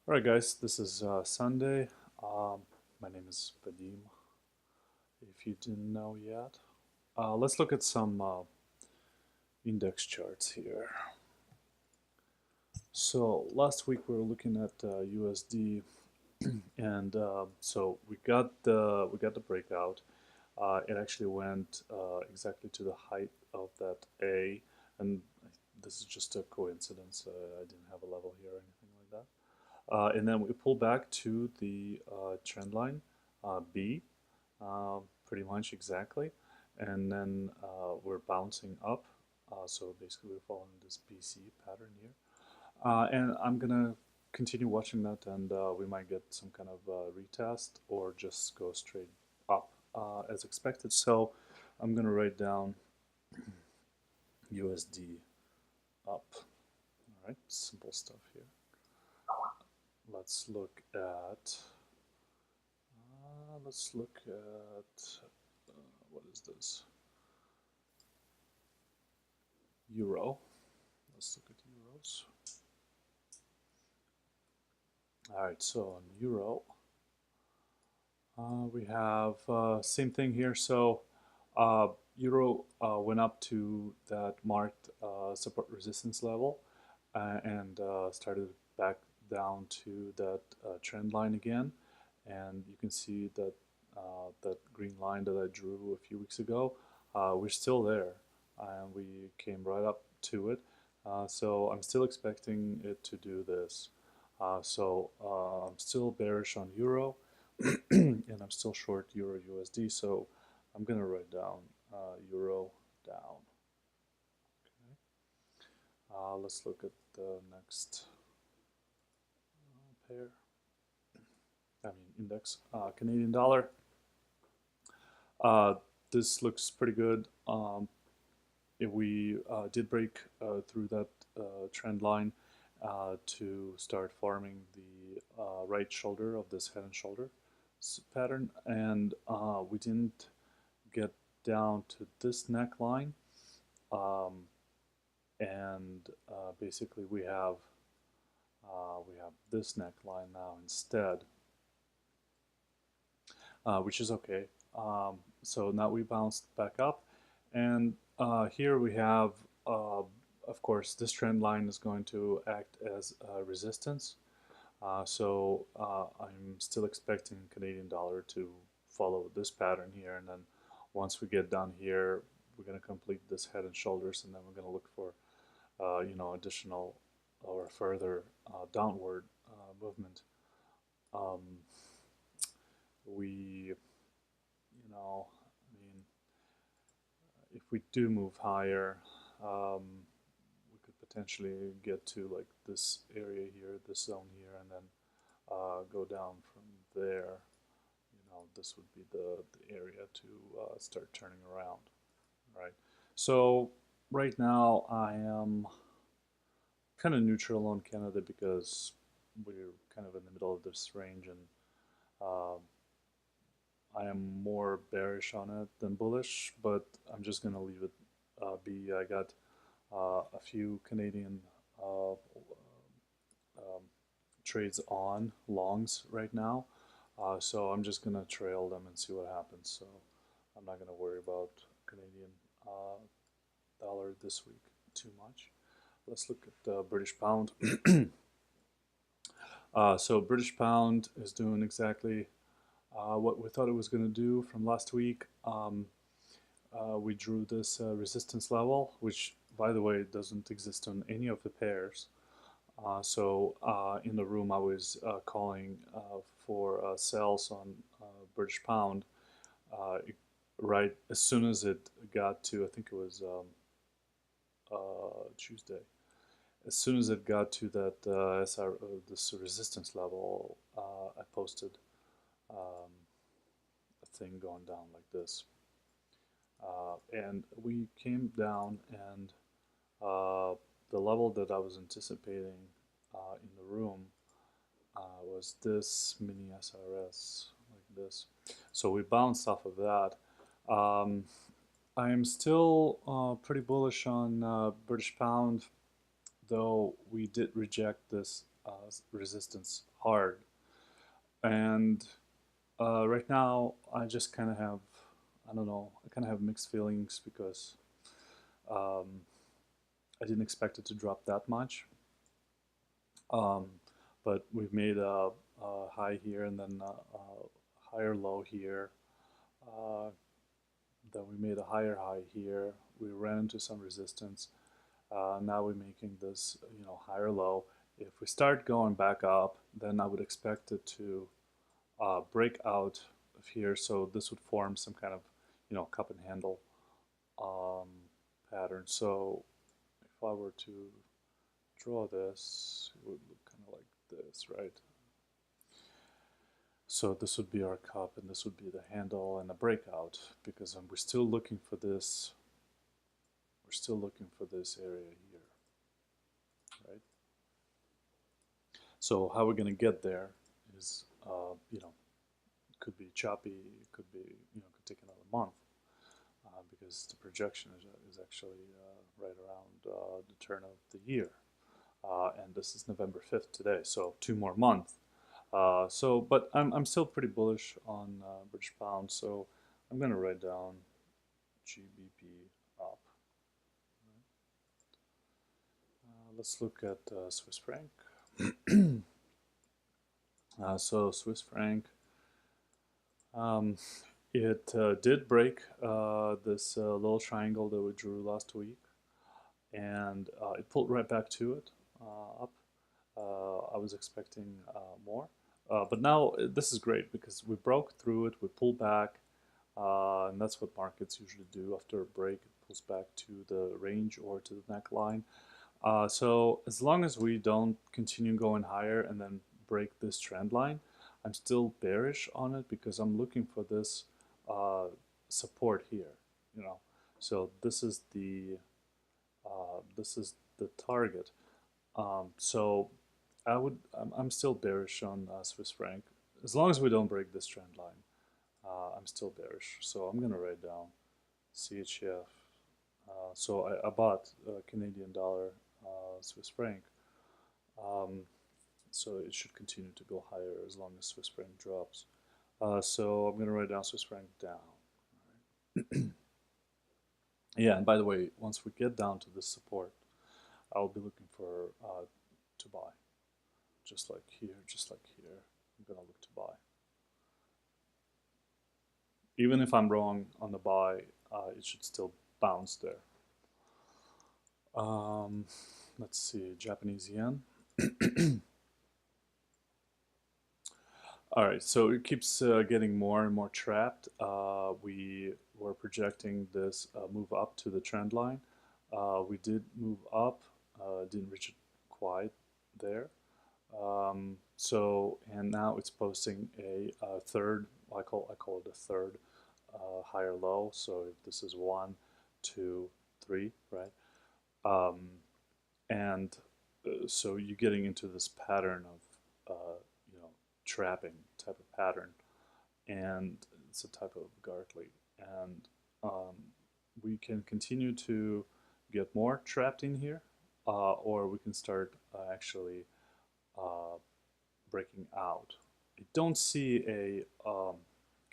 Alright guys, this is Sunday. My name is Vadim, if you didn't know yet. Let's look at some index charts here. So last week we were looking at USD, and so we got the breakout. It actually went exactly to the height of that A, and this is just a coincidence. I didn't have a level here or anything like that. And then we pull back to the trend line, B, pretty much exactly. And then we're bouncing up. So basically we're following this BC pattern here. And I'm going to continue watching that, and we might get some kind of retest or just go straight up as expected. So I'm going to write down USD up. All right, simple stuff here. Let's look at what is this? Euro. Let's look at euros. All right, so on euro, we have same thing here. So euro went up to that marked support resistance level and started back down to that trend line again. And you can see that that green line that I drew a few weeks ago, we're still there, and we came right up to it. So I'm still expecting it to do this. I'm still bearish on euro, and I'm still short euro USD. So I'm gonna write down euro down. Okay. Let's look at the next pair. Index. Canadian dollar. This looks pretty good. If we did break through that trend line to start forming the right shoulder of this head and shoulder pattern, and we didn't get down to this neckline, and basically we have this neckline now instead, which is okay. So now we bounced back up, and here we have, of course, this trend line is going to act as resistance. So I'm still expecting Canadian dollar to follow this pattern here, and then once we get down here, we're going to complete this head and shoulders, and then we're going to look for additional or further downward movement. We if we do move higher, we could potentially get to like this area here, this zone here, and then go down from there. This would be the area to start turning around. All right. So right now I am kind of neutral on Canada because we're kind of in the middle of this range, and uh, I am more bearish on it than bullish, but I'm just going to leave it be. I got a few Canadian um, trades on longs right now, so I'm just going to trail them and see what happens. So I'm not going to worry about Canadian dollar this week too much. Let's look at the British pound. So British pound is doing exactly what we thought it was going to do from last week. We drew this resistance level, which, by the way, doesn't exist on any of the pairs. So in the room, I was calling for sells on British pound right as soon as it got to, I think it was Tuesday. As soon as it got to that this resistance level, I posted um, a thing going down like this. And we came down, and the level that I was anticipating in the room was this mini SRS, like this. So we bounced off of that. I am still pretty bullish on British pound, though we did reject this resistance hard. And right now, I just kind of have, I don't know, I kind of have mixed feelings because um, I didn't expect it to drop that much. Um, but we've made a high here and then a higher low here. Uh, then we made a higher high here. We ran into some resistance. Now we're making this, higher low. If we start going back up, then I would expect it to break out of here. So this would form some kind of, cup and handle um, pattern. So if I were to draw this, it would look kind of like this, right? So this would be our cup, and this would be the handle and the breakout, because we're still looking for this. We're still looking for this area here, right? So how we're going to get there is, it could be choppy. It could be, could take another month, because the projection is actually right around the turn of the year, and this is November 5th today. So 2 more months. But I'm still pretty bullish on British pound, so I'm going to write down GBP up. Let's look at Swiss franc. So Swiss franc, it did break this little triangle that we drew last week, and it pulled right back to it, up. I was expecting more. But now this is great because we broke through it, we pulled back, and that's what markets usually do after a break. It pulls back to the range or to the neckline. So as long as we don't continue going higher and then break this trend line, I'm still bearish on it because I'm looking for this support here. So this is the target. So I'm still bearish on Swiss franc as long as we don't break this trend line. I'm still bearish, so I'm gonna write down CHF. So I bought Canadian dollar, Swiss franc. So it should continue to go higher as long as Swiss franc drops. So I'm gonna write down Swiss franc down. Right. Yeah, and by the way, once we get down to this support, I'll be looking for to buy. Just like here, I'm gonna look to buy. Even if I'm wrong on the buy, it should still bounce there. Let's see, Japanese yen. All right, so it keeps getting more and more trapped. We were projecting this move up to the trend line. We did move up, didn't reach it quite there. And now it's posting a third. I call it a third higher low. So if this is 1, 2, 3, right? And so you're getting into this pattern of trapping type of pattern, and it's a type of Gartley, and we can continue to get more trapped in here, or we can start actually breaking out. I don't see a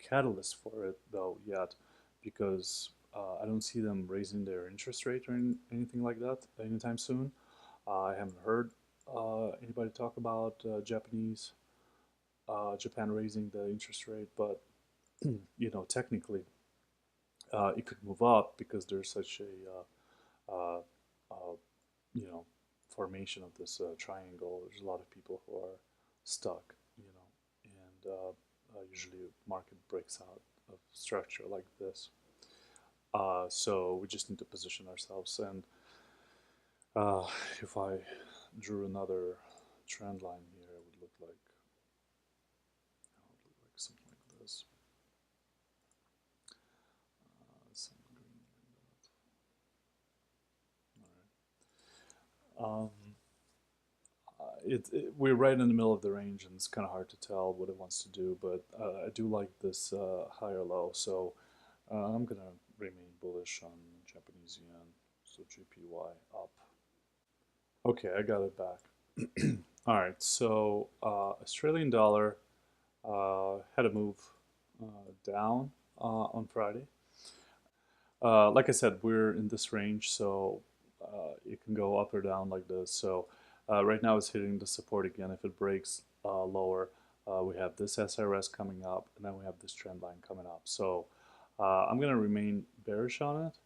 catalyst for it though yet, because I don't see them raising their interest rate or anything like that anytime soon. I haven't heard anybody talk about Japan raising the interest rate, but technically, it could move up because there's such a formation of this triangle. There's a lot of people who are stuck, and usually market breaks out of structure like this. So we just need to position ourselves. And if I drew another trend line here, it would look like something like this. Some green like that. All right. We're right in the middle of the range, and it's kind of hard to tell what it wants to do, but I do like this higher low, so I'm going to remain bullish on Japanese yen, so GPY up. Okay, I got it back. All right, so Australian dollar had a move down on Friday. Like I said, we're in this range, so it can go up or down like this. So right now it's hitting the support again. If it breaks lower, we have this SRS coming up, and then we have this trend line coming up. So I'm going to remain bearish on it,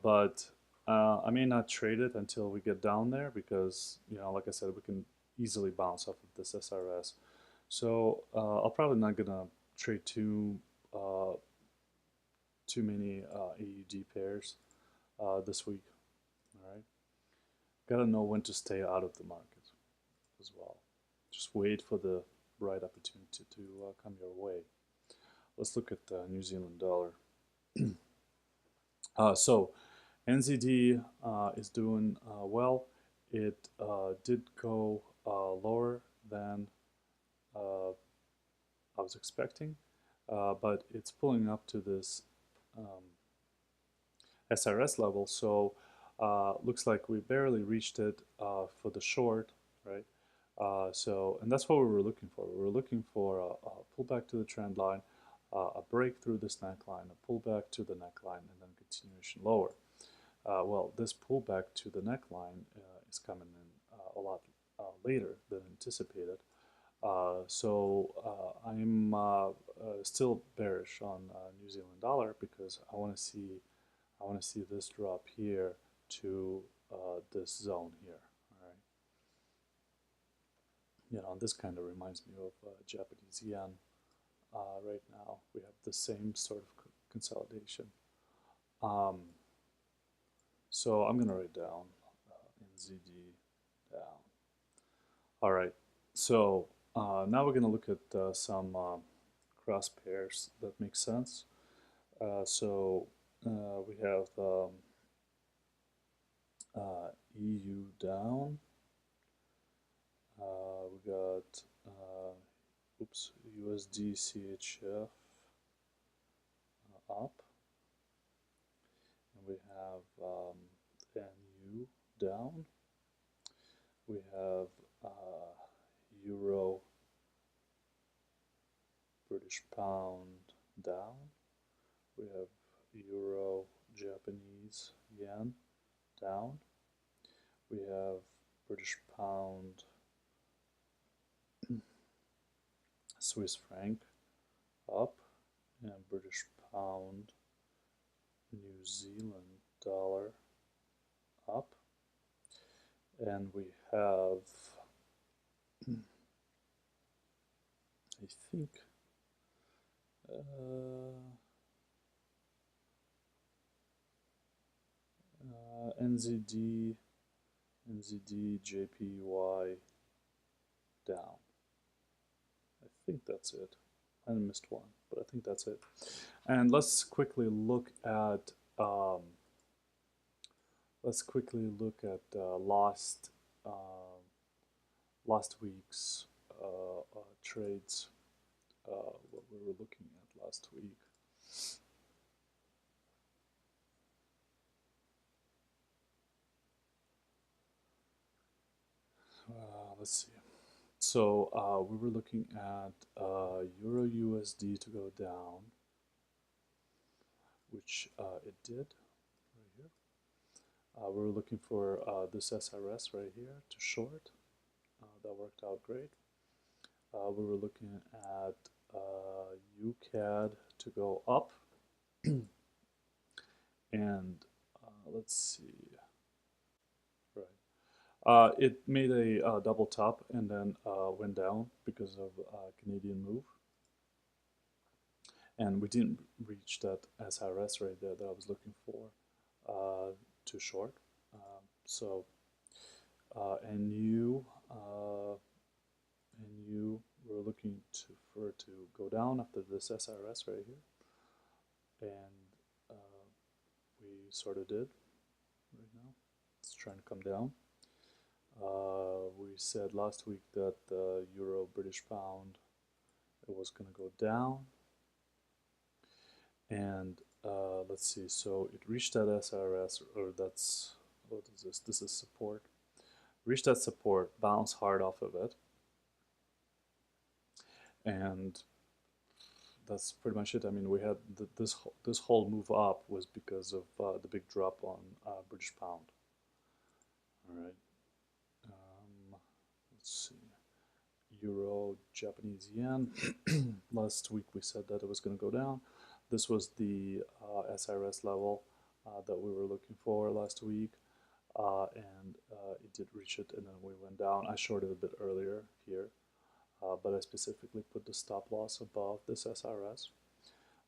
but I may not trade it until we get down there because, like I said, we can easily bounce off of this SRS. So I'll probably not going to trade uh, too many AUD pairs this week. All right, gotta know when to stay out of the market as well. Just wait for the right opportunity to come your way. Let's look at the New Zealand dollar. So NZD is doing well. It did go lower than I was expecting, but it's pulling up to this um, SRS level. So looks like we barely reached it for the short, right? And that's what we were looking for. We were looking for a pullback to the trend line, a break through this neckline, a pullback to the neckline, and then continuation lower. Well, this pullback to the neckline is coming in a lot later than anticipated. I'm still bearish on New Zealand dollar because I want to see this drop here to this zone here. All right, this kind of reminds me of Japanese yen. Right now, we have the same sort of consolidation. Um, so I'm gonna write down NZD down. All right. So now we're gonna look at some cross pairs that make sense. We have EU down. We got USD CHF up, and we have NU down. We have Euro British Pound down. We have Euro Japanese Yen down. We have British Pound Swiss franc up, and British Pound New Zealand dollar up. And we have, I think, NZD, JPY down. I think that's it. I missed one, but I think that's it. And let's quickly look at last week's trades. What we were looking at last week. Let's see. So we were looking at Euro USD to go down, which it did right here. We were looking for this SRS right here to short. That worked out great. We were looking at UCAD to go up. And let's see. Right. It made a double top and then went down because of Canadian move. And we didn't reach that SRS right there that I was looking for too short. NU we're looking for it to go down after this SRS right here, and we sort of did right now. It's trying to come down. We said last week that the Euro British Pound, it was going to go down, and let's see, so it reached that SRS, or that's, what is this? This is support. reached that support, bounced hard off of it, and that's pretty much it. I mean, we had this whole move up was because of the big drop on British pound. All right. Let's see. Euro, Japanese yen. Last week we said that it was going to go down. This was the SRS level that we were looking for last week, and it did reach it, and then we went down. I shorted a bit earlier here, but I specifically put the stop loss above this SRS.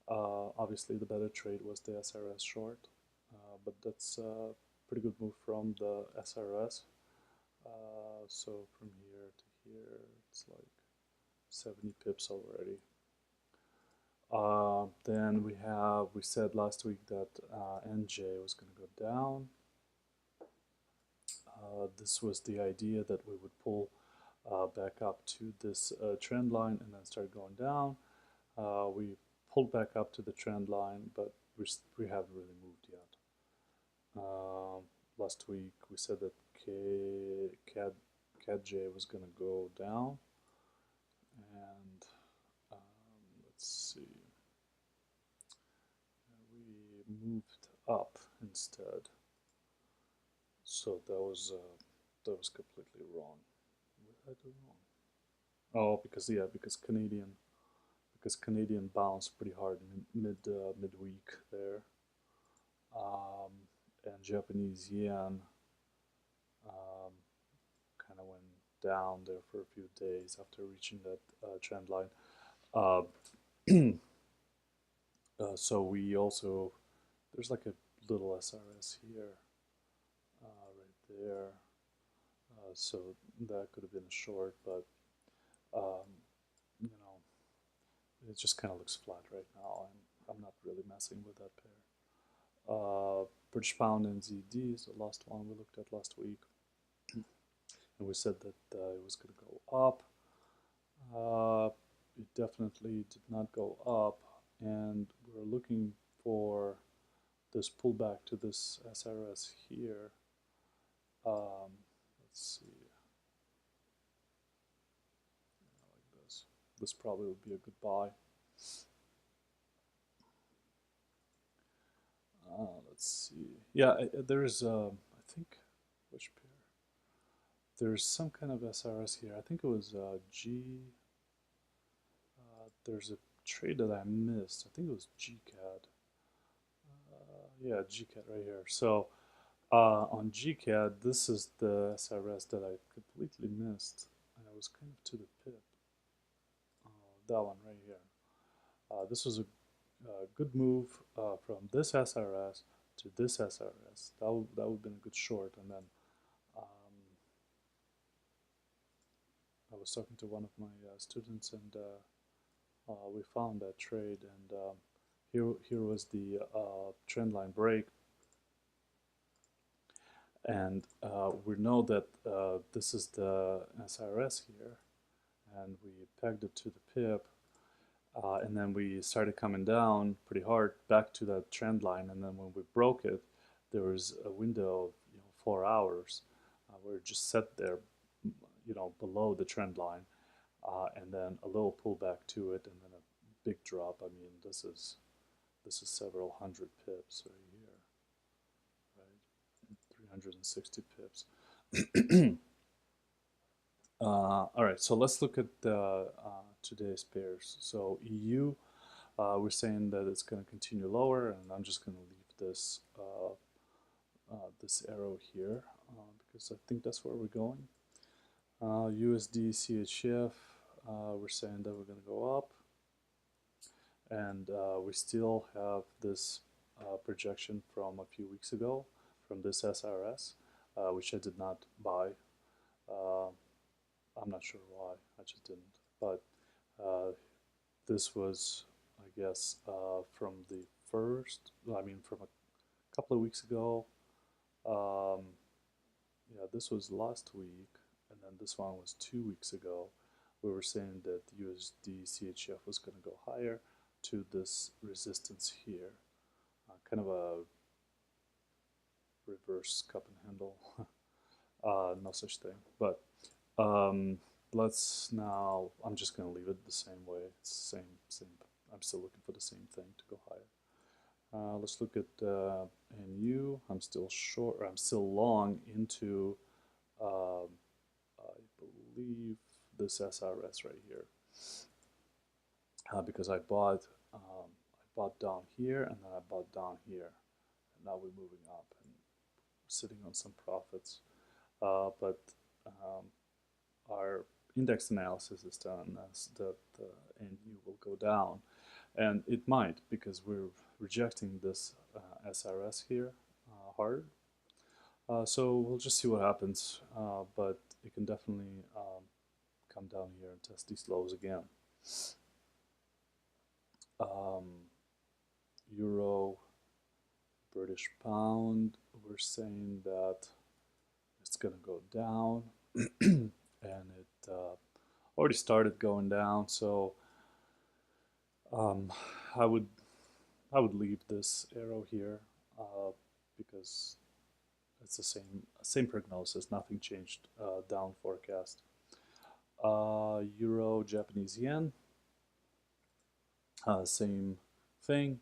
Obviously, the better trade was the SRS short, but that's a pretty good move from the SRS. So from here to here, it's like 70 pips already. Then we said last week that NJ was going to go down. This was the idea that we would pull back up to this trend line and then start going down. We pulled back up to the trend line, but we haven't really moved yet. Last week we said that CADJ was going to go down, and let's see, we moved up instead. So that was completely wrong. What did I do wrong? Oh, because Canadian bounced pretty hard midweek there, and Japanese yen kind of went down there for a few days after reaching that trend line. So we also, there's like a little SRS here, right there. So that could have been a short, but you know, it just kind of looks flat right now, and I'm not really messing with that pair. British pound and ZD is the last one we looked at last week, and we said that it was going to go up. It definitely did not go up, and we're looking for this pullback to this SRS here. Let's see. Like this. This probably would be a good buy. Let's see. Yeah, there's, I think, which pair? There's some kind of SRS here. I think it was G. There's a trade that I missed. I think it was GCAD. Yeah, GCAD right here. So on GCAD, this is the SRS that I completely missed, and I was kind of to the pip. That one right here. This was a good move from this SRS to this SRS. That would have been a good short, and then I was talking to one of my students, and we found that trade, and here was the trend line break, and we know that this is the SRS here, and we pegged it to the pip, and then we started coming down pretty hard back to that trend line, and then when we broke it, there was a window of 4 hours where it just sat there, below the trend line, and then a little pullback to it, and then a big drop. I mean, this is several hundred pips right here, right? 360 pips. All right, so let's look at today's pairs. So EU, we're saying that it's going to continue lower, and I'm just going to leave this this arrow here because I think that's where we're going. USD CHF, we're saying that we're going to go up, and we still have this projection from a few weeks ago from this SRS, which I did not buy. I'm not sure why, I just didn't. But this was, I guess, from the from a couple of weeks ago. Yeah, this was last week, and then this one was 2 weeks ago. We were saying that USD CHF was going to go higher to this resistance here, kind of a reverse cup and handle. No such thing. But um, let's now, I'm just going to leave it the same way. It's the same. I'm still looking for the same thing to go higher. Let's look at NU. I'm still short, or I'm still long into, um, I believe, this SRS right here, because I bought down here and then I bought down here, and now we're moving up and sitting on some profits. But um, our index analysis is telling us that NU will go down, and it might because we're rejecting this SRS here hard. So we'll just see what happens, but it can definitely come down here and test these lows again. Euro, British pound, we're saying that it's going to go down, and it already started going down. So I would leave this arrow here because it's the same prognosis. Nothing changed down forecast. Euro, Japanese yen, same thing.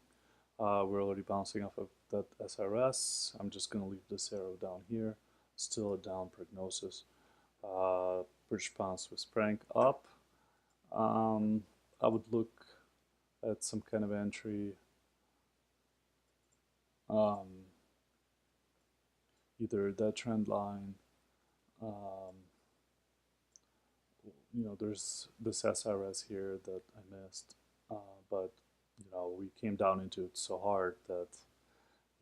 We're already bouncing off of that SRS. I'm just going to leave this arrow down here. Still a down prognosis. British pound, Swiss franc up. I would look at some kind of entry. Either that trend line. There's this SRS here that I missed, but we came down into it so hard that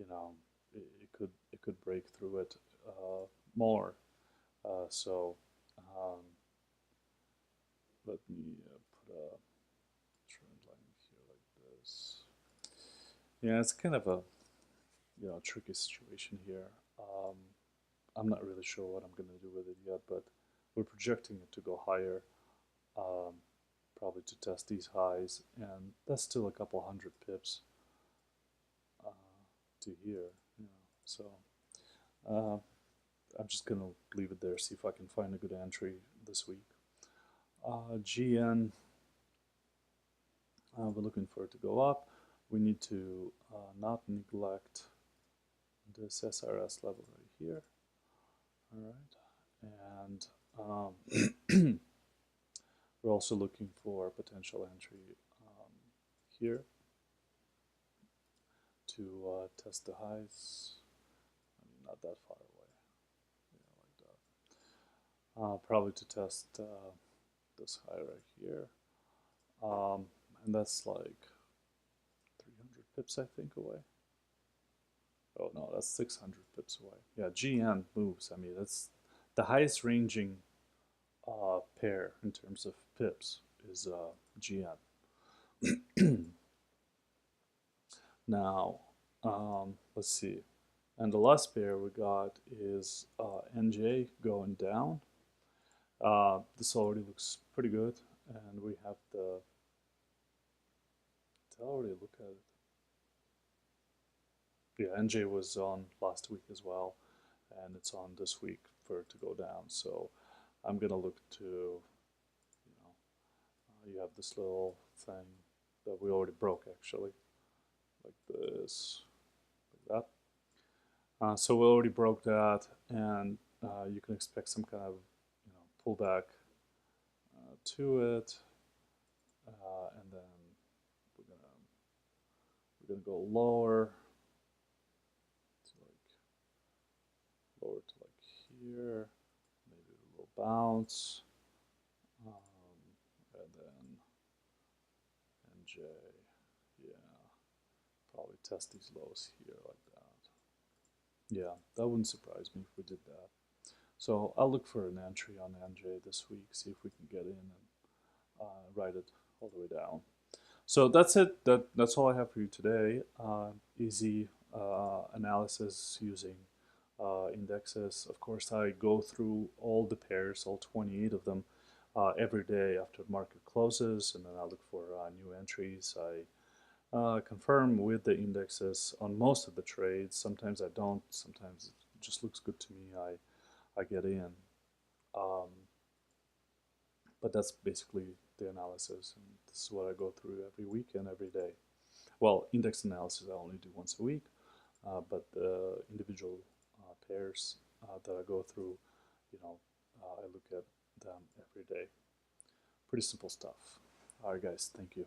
it could break through it more. So let me put a trend line here like this. Yeah, it's kind of a tricky situation here. I'm not really sure what I'm going to do with it yet, but we're projecting it to go higher, probably to test these highs, and that's still a couple hundred pips to here. So I'm just going to leave it there, see if I can find a good entry this week. GN, we're looking for it to go up. We need to not neglect this SRS level right here. All right, and we're also looking for potential entry here to test the highs. I mean, not that far away. Yeah, like that. Probably to test this high right here. And that's like 300 pips, I think, away. Oh no, that's 600 pips away. Yeah, GN moves. I mean, that's the highest ranging pair in terms of pips is GN. Now, let's see. And the last pair we got is NJ going down. This already looks pretty good, and we have the. Did I already look at it? Yeah, NJ was on last week as well, and it's on this week for it to go down. So I'm gonna look to, you have this little thing that we already broke actually, like this, like that. So we already broke that, and you can expect some kind of pullback to it, and then we're gonna go lower to like here, maybe a little bounce, and then NJ, yeah, probably test these lows here like that. Yeah, that wouldn't surprise me if we did that. So I'll look for an entry on NJ this week, see if we can get in and ride it all the way down. So that's it. That's all I have for you today. Easy analysis using indexes. Of course, I go through all the pairs, all 28 of them, every day after the market closes, and then I look for new entries. I confirm with the indexes on most of the trades. Sometimes I don't. Sometimes it just looks good to me. I get in. Um, but that's basically the analysis, and this is what I go through every week and every day. Well, index analysis I only do once a week, but the individual pairs that I go through, you know, I look at them every day. Pretty simple stuff. All right, guys, thank you.